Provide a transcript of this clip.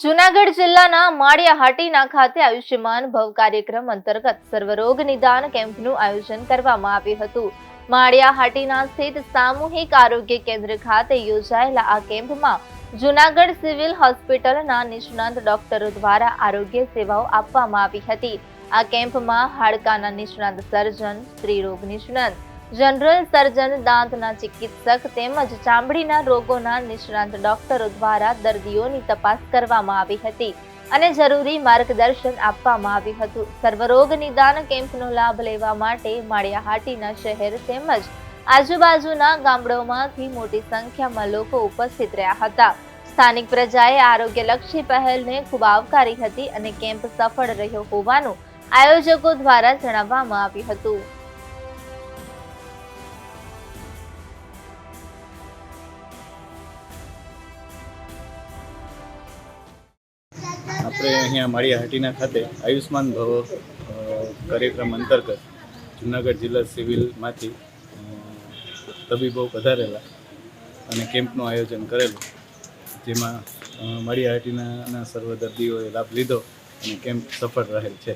જૂનાગઢ જિલ્લાના માળિયાહાટીના ખાતે આયુષ્યમાન ભવ કાર્યક્રમ અંતર્ગત સર્વરોગ નિદાન કેમ્પનું આયોજન કરવામાં આવ્યું હતું। માળિયાહાટીના સ્થિત સામૂહિક આરોગ્ય કેન્દ્ર ખાતે યોજાયેલા આ કેમ્પમાં જૂનાગઢ સિવિલ હોસ્પિટલના નિષ્ણાંત ડોક્ટરો દ્વારા આરોગ્ય સેવાઓ આપવામાં આવી હતી। આ કેમ્પમાં હાડકાના નિષ્ણાંત સર્જન, સ્ત્રીરોગ નિષ્ણાંત, જનરલ સર્જન, દાંતના ચિકિત્સક તેમજ ચામડીના રોગોના નિષ્ણાંત ડોક્ટરો દ્વારા દર્દીઓની તપાસ કરવામાં આવી હતી અને જરૂરી માર્ગદર્શન આપવામાં આવ્યું હતું। સર્વરોગ નિદાન કેમ્પનો લાભ લેવા માટે માળિયાહાટીના શહેર તેમજ આજુબાજુના ગામડાઓમાંથી મોટી સંખ્યામાં લોકો ઉપસ્થિત રહ્યા હતા। સ્થાનિક પ્રજાએ આરોગ્યલક્ષી પહેલને ખૂબ આવકારી હતી અને કેમ્પ સફળ રહ્યો હોવાનું આયોજકો દ્વારા જણાવવામાં આવ્યું હતું। આપણે અહીંયા માળિયાહાટીના ખાતે આયુષ્માન ભવ કાર્યક્રમ અંતર્ગત જૂનાગઢ જિલ્લા સિવિલમાંથી તબીબો પધારેલા અને કેમ્પનું આયોજન કરેલું, જેમાં માળિયાહાટીના સર્વ દર્દીઓએ લાભ લીધો અને કેમ્પ સફળ રહેલ છે।